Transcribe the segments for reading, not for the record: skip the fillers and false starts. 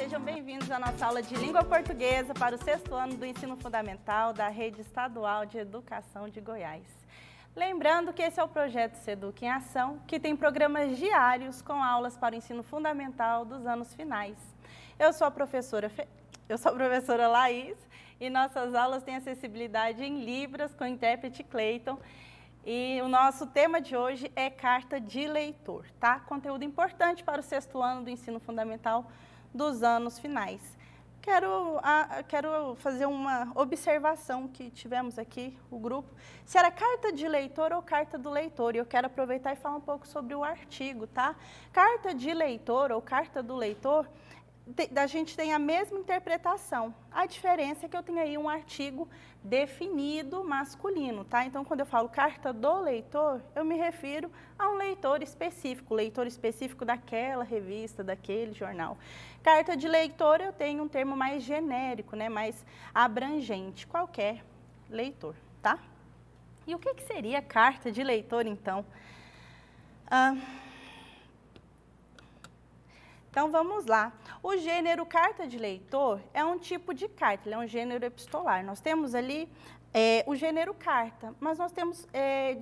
sejam bem-vindos à nossa aula de língua portuguesa para o 6º ano do ensino fundamental da Rede Estadual de Educação de Goiás. Lembrando que esse é o projeto Seduc em Ação, que tem programas diários com aulas para o ensino fundamental dos anos finais. Eu sou a professora Laís e nossas aulas têm acessibilidade em Libras com o intérprete Cleiton. E o nosso tema de hoje é carta de leitor, tá? Conteúdo importante para o 6º ano do ensino fundamental dos anos finais. Quero fazer uma observação que tivemos aqui, o grupo, se era carta de leitor ou carta do leitor, e eu quero aproveitar e falar um pouco sobre o artigo, tá? Carta de leitor ou carta do leitor, a gente tem a mesma interpretação. A diferença é que eu tenho aí um artigo definido masculino, tá? Então, quando eu falo carta do leitor, eu me refiro a um leitor específico daquela revista, daquele jornal. Carta de leitor, eu tenho um termo mais genérico, né? Mais abrangente, qualquer leitor, tá? E o que seria carta de leitor, então? Então, vamos lá. O gênero carta de leitor é um tipo de carta, ele é um gênero epistolar. Nós temos ali o gênero carta, mas nós temos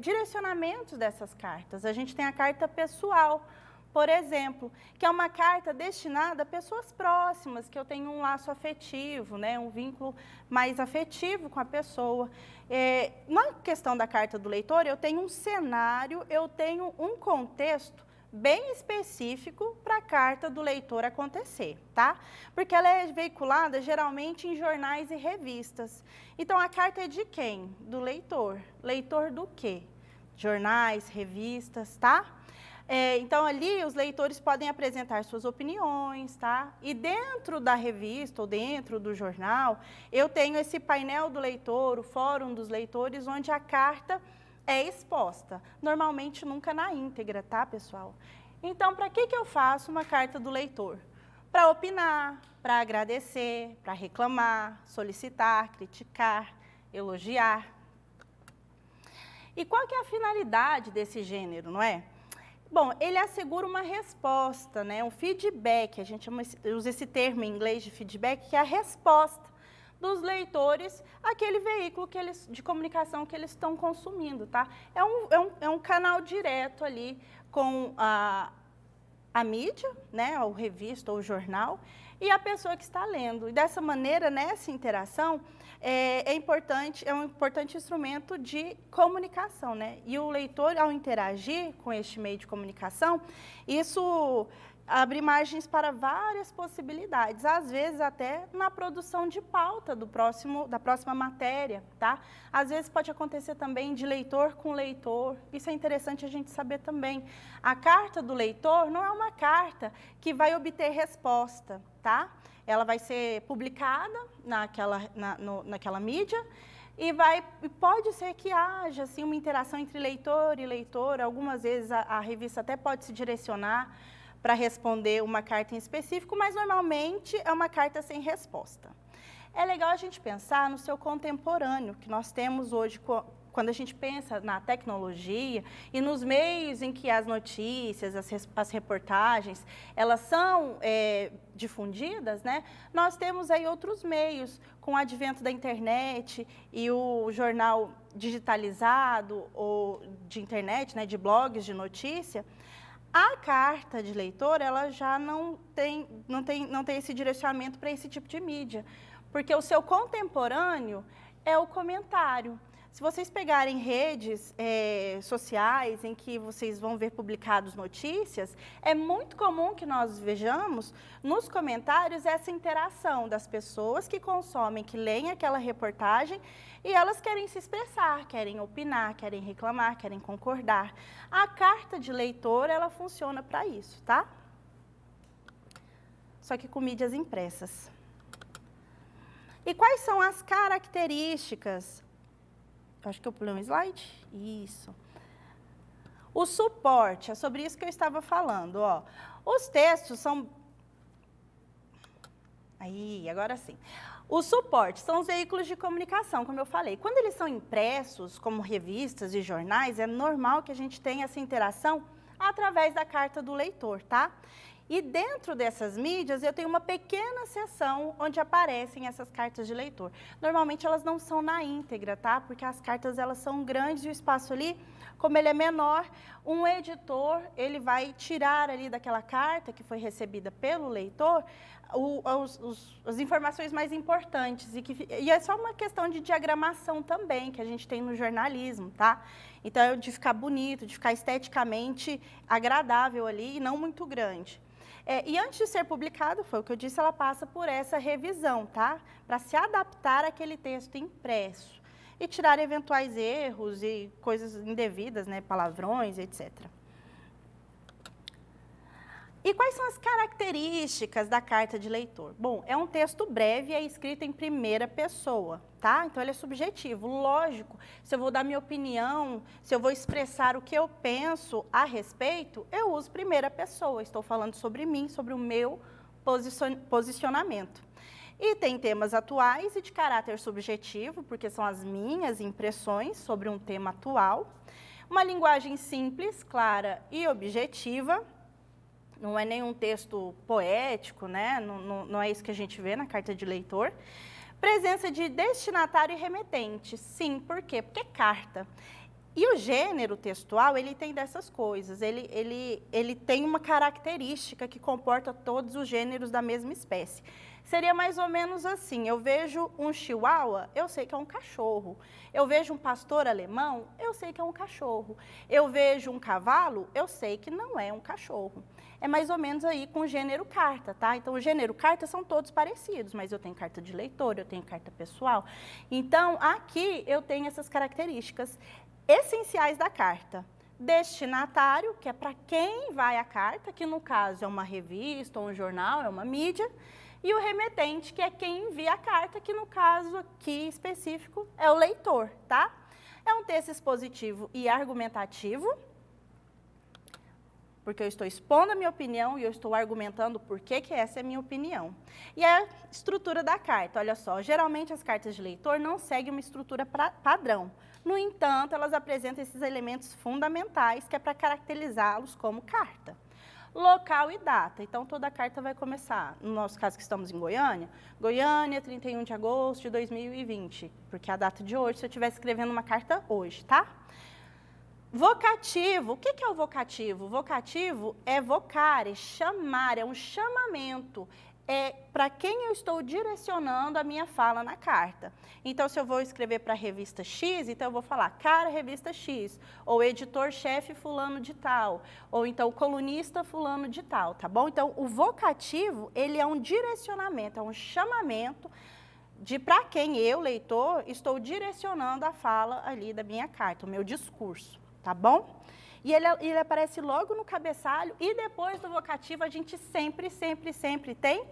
direcionamentos dessas cartas. A gente tem a carta pessoal, por exemplo, que é uma carta destinada a pessoas próximas, que eu tenho um laço afetivo, né, um vínculo mais afetivo com a pessoa. Na questão da carta do leitor, eu tenho um cenário, eu tenho um contexto bem específico para a carta do leitor acontecer, tá? Porque ela é veiculada geralmente em jornais e revistas. Então, a carta é de quem? Do leitor. Leitor do quê? Jornais, revistas, tá? Então, ali, os leitores podem apresentar suas opiniões, tá? E dentro da revista ou dentro do jornal, eu tenho esse painel do leitor, o fórum dos leitores, onde a carta é exposta, normalmente nunca na íntegra, tá, pessoal? Então, para que eu faço uma carta do leitor? Para opinar, para agradecer, para reclamar, solicitar, criticar, elogiar. E qual que é a finalidade desse gênero, não é? Bom, ele assegura uma resposta, né? Um feedback, a gente usa esse termo em inglês de feedback, que é a resposta dos leitores àquele veículo de comunicação que eles estão consumindo, tá? É um canal direto ali com a mídia, né, ou revista ou jornal, e a pessoa que está lendo. E dessa maneira, nessa interação, é um importante instrumento de comunicação, né? E o leitor, ao interagir com este meio de comunicação, isso abre margens para várias possibilidades, às vezes até na produção de pauta da próxima matéria, tá? Às vezes pode acontecer também de leitor com leitor, isso é interessante a gente saber também. A carta do leitor não é uma carta que vai obter resposta, tá? Ela vai ser publicada naquela mídia, e pode ser que haja assim, uma interação entre leitor e leitor, algumas vezes a revista até pode se direcionar para responder uma carta em específico, mas normalmente é uma carta sem resposta. É legal a gente pensar no seu contemporâneo, que nós temos hoje, quando a gente pensa na tecnologia e nos meios em que as notícias, as reportagens, elas são difundidas, né? Nós temos aí outros meios, com o advento da internet e o jornal digitalizado, ou de internet, né, de blogs de notícia. A carta de leitor, ela já não tem esse direcionamento para esse tipo de mídia, porque o seu contemporâneo é o comentário. Se vocês pegarem redes sociais em que vocês vão ver publicados notícias, é muito comum que nós vejamos nos comentários essa interação das pessoas que consomem, que leem aquela reportagem, e elas querem se expressar, querem opinar, querem reclamar, querem concordar. A carta de leitor, ela funciona para isso, tá? Só que com mídias impressas. E quais são as características? Eu acho que eu pulei um slide. Isso. O suporte, é sobre isso que eu estava falando, ó. Os textos são... Aí, agora sim. Os suportes são os veículos de comunicação, como eu falei. Quando eles são impressos, como revistas e jornais, é normal que a gente tenha essa interação através da carta do leitor, tá? E dentro dessas mídias, eu tenho uma pequena seção onde aparecem essas cartas de leitor. Normalmente, elas não são na íntegra, tá? Porque as cartas, elas são grandes e o espaço ali, como ele é menor, um editor, ele vai tirar ali daquela carta que foi recebida pelo leitor as informações mais importantes. E é só uma questão de diagramação também, que a gente tem no jornalismo, tá? Então, de ficar bonito, de ficar esteticamente agradável ali e não muito grande. E antes de ser publicado, foi o que eu disse, ela passa por essa revisão, tá? Para se adaptar àquele texto impresso e tirar eventuais erros e coisas indevidas, né? Palavrões, etc. E quais são as características da carta de leitor? Bom, é um texto breve e é escrito em primeira pessoa, tá? Então, ele é subjetivo. Lógico, se eu vou dar minha opinião, se eu vou expressar o que eu penso a respeito, eu uso primeira pessoa. Estou falando sobre mim, sobre o meu posicionamento. E tem temas atuais e de caráter subjetivo, porque são as minhas impressões sobre um tema atual. Uma linguagem simples, clara e objetiva. Não é nenhum texto poético, né? Não é isso que a gente vê na carta de leitor. Presença de destinatário e remetente. Sim, por quê? Porque é carta. E o gênero textual, ele tem dessas coisas. Ele tem uma característica que comporta todos os gêneros da mesma espécie. Seria mais ou menos assim, eu vejo um chihuahua, eu sei que é um cachorro. Eu vejo um pastor alemão, eu sei que é um cachorro. Eu vejo um cavalo, eu sei que não é um cachorro. É mais ou menos aí com o gênero carta, tá? Então, o gênero carta são todos parecidos, mas eu tenho carta de leitor, eu tenho carta pessoal. Então, aqui eu tenho essas características essenciais da carta. Destinatário, que é para quem vai a carta, que no caso é uma revista ou um jornal, é uma mídia. E o remetente, que é quem envia a carta, que no caso aqui específico é o leitor, tá? É um texto expositivo e argumentativo, porque eu estou expondo a minha opinião e eu estou argumentando por que essa é a minha opinião. E a estrutura da carta, olha só, geralmente as cartas de leitor não seguem uma estrutura padrão. No entanto, elas apresentam esses elementos fundamentais que é para caracterizá-los como carta. Local e data. Então, toda a carta vai começar, no nosso caso que estamos em Goiânia, Goiânia, 31 de agosto de 2020, porque é a data de hoje, se eu estivesse escrevendo uma carta hoje, tá? Vocativo. O que é o vocativo? Vocativo é vocare, chamar, é um chamamento. É para quem eu estou direcionando a minha fala na carta. Então, se eu vou escrever para a revista X, então eu vou falar, cara, revista X, ou editor-chefe fulano de tal, ou então colunista fulano de tal, tá bom? Então, o vocativo, ele é um direcionamento, é um chamamento de para quem eu, leitor, estou direcionando a fala ali da minha carta, o meu discurso, tá bom? E ele aparece logo no cabeçalho e depois do vocativo a gente sempre tem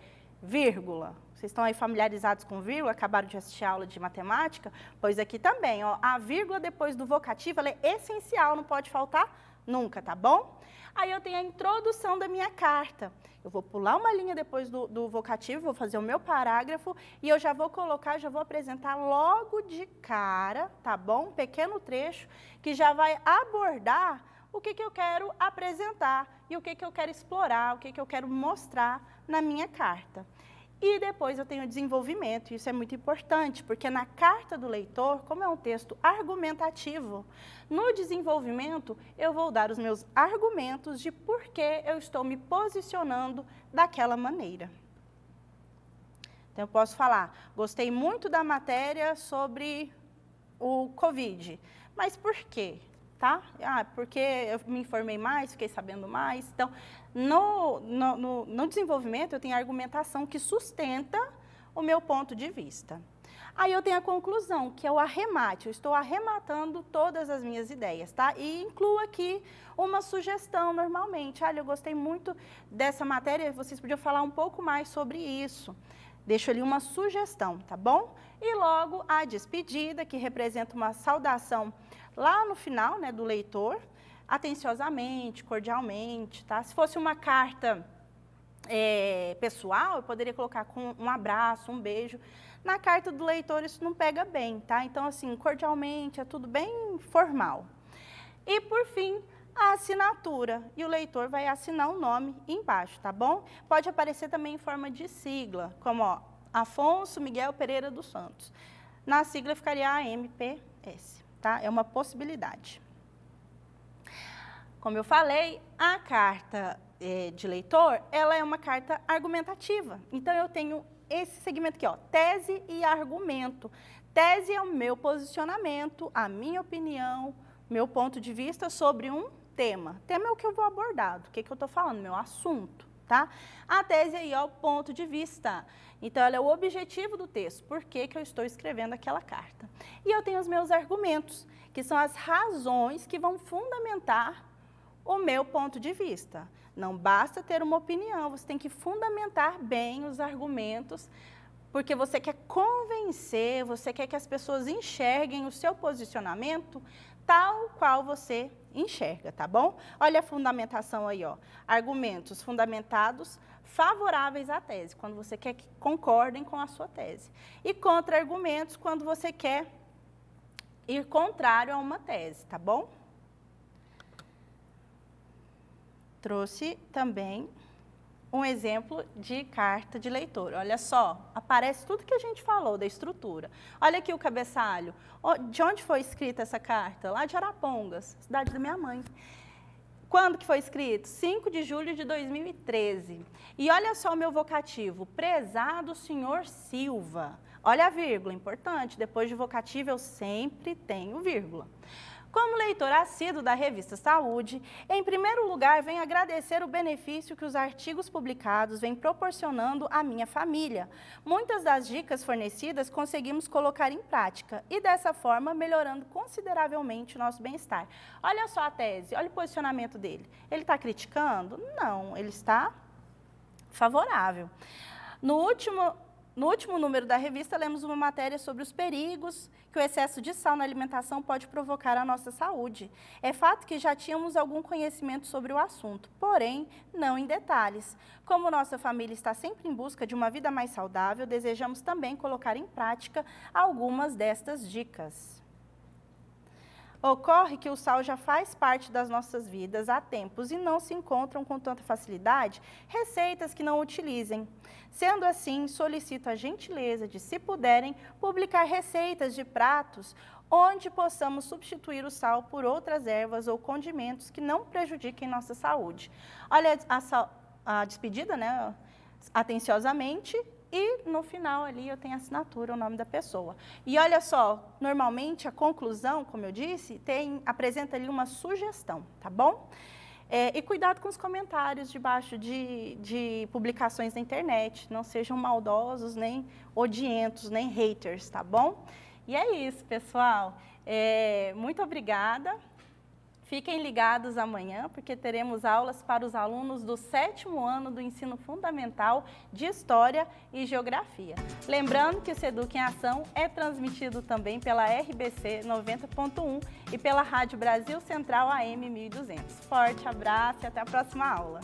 vírgula. Vocês estão aí familiarizados com vírgula, acabaram de assistir a aula de matemática? Pois aqui também, ó, a vírgula depois do vocativo, ela é essencial, não pode faltar nunca, tá bom? Aí eu tenho a introdução da minha carta. Eu vou pular uma linha depois do vocativo, vou fazer o meu parágrafo e eu já vou colocar, já vou apresentar logo de cara, tá bom? Um pequeno trecho que já vai abordar o que eu quero apresentar e o que eu quero explorar, o que eu quero mostrar na minha carta. E depois eu tenho o desenvolvimento, e isso é muito importante, porque na carta do leitor, como é um texto argumentativo, no desenvolvimento eu vou dar os meus argumentos de por que eu estou me posicionando daquela maneira. Então eu posso falar, gostei muito da matéria sobre o Covid, mas por quê? Tá? Porque eu me informei mais, fiquei sabendo mais. Então, no desenvolvimento, eu tenho a argumentação que sustenta o meu ponto de vista. Aí eu tenho a conclusão, que é o arremate. Eu estou arrematando todas as minhas ideias, tá? E incluo aqui uma sugestão, normalmente. Olha, eu gostei muito dessa matéria, vocês podiam falar um pouco mais sobre isso. Deixo ali uma sugestão, tá bom? E logo a despedida, que representa uma saudação lá no final, né, do leitor, atenciosamente, cordialmente, tá? Se fosse uma carta pessoal, eu poderia colocar com um abraço, um beijo. Na carta do leitor isso não pega bem, tá? Então, assim, cordialmente, é tudo bem formal. E, por fim, a assinatura, e o leitor vai assinar o nome embaixo, tá bom? Pode aparecer também em forma de sigla, como ó, Afonso Miguel Pereira dos Santos. Na sigla ficaria AMPS, tá? É uma possibilidade. Como eu falei, a carta de leitor, ela é uma carta argumentativa. Então, eu tenho esse segmento aqui, ó, tese e argumento. Tese é o meu posicionamento, a minha opinião, meu ponto de vista sobre um tema. Tema é o que eu vou abordar, do que eu estou falando, meu assunto, tá? A tese aí é o ponto de vista. Então, ela é o objetivo do texto, por que eu estou escrevendo aquela carta. E eu tenho os meus argumentos, que são as razões que vão fundamentar o meu ponto de vista. Não basta ter uma opinião, você tem que fundamentar bem os argumentos, porque você quer convencer, você quer que as pessoas enxerguem o seu posicionamento tal qual você enxerga, tá bom? Olha a fundamentação aí, ó. Argumentos fundamentados favoráveis à tese, quando você quer que concordem com a sua tese. E contra-argumentos, quando você quer ir contrário a uma tese, tá bom? Trouxe também um exemplo de carta de leitor. Olha só, aparece tudo que a gente falou da estrutura. Olha aqui o cabeçalho. De onde foi escrita essa carta? Lá de Arapongas, cidade da minha mãe. Quando que foi escrito? 5 de julho de 2013. E olha só o meu vocativo, prezado senhor Silva. Olha a vírgula, importante, depois de vocativo eu sempre tenho vírgula. Como leitor assíduo da revista Saúde, em primeiro lugar, venho agradecer o benefício que os artigos publicados vêm proporcionando à minha família. Muitas das dicas fornecidas conseguimos colocar em prática e, dessa forma, melhorando consideravelmente o nosso bem-estar. Olha só a tese, olha o posicionamento dele. Ele está criticando? Não, ele está favorável. No último número da revista, lemos uma matéria sobre os perigos que o excesso de sal na alimentação pode provocar à nossa saúde. É fato que já tínhamos algum conhecimento sobre o assunto, porém, não em detalhes. Como nossa família está sempre em busca de uma vida mais saudável, desejamos também colocar em prática algumas destas dicas. Ocorre que o sal já faz parte das nossas vidas há tempos e não se encontram com tanta facilidade receitas que não utilizem. Sendo assim, solicito a gentileza de, se puderem, publicar receitas de pratos onde possamos substituir o sal por outras ervas ou condimentos que não prejudiquem nossa saúde. Olha a despedida, né? Atenciosamente. E no final ali eu tenho a assinatura, o nome da pessoa. E olha só, normalmente a conclusão, como eu disse, apresenta ali uma sugestão, tá bom? E cuidado com os comentários debaixo de publicações na internet. Não sejam maldosos, nem odientos, nem haters, tá bom? E é isso, pessoal. Muito obrigada. Fiquem ligados amanhã, porque teremos aulas para os alunos do 7º ano do Ensino Fundamental de História e Geografia. Lembrando que o Seduc em Ação é transmitido também pela RBC 90.1 e pela Rádio Brasil Central AM 1200. Forte abraço e até a próxima aula!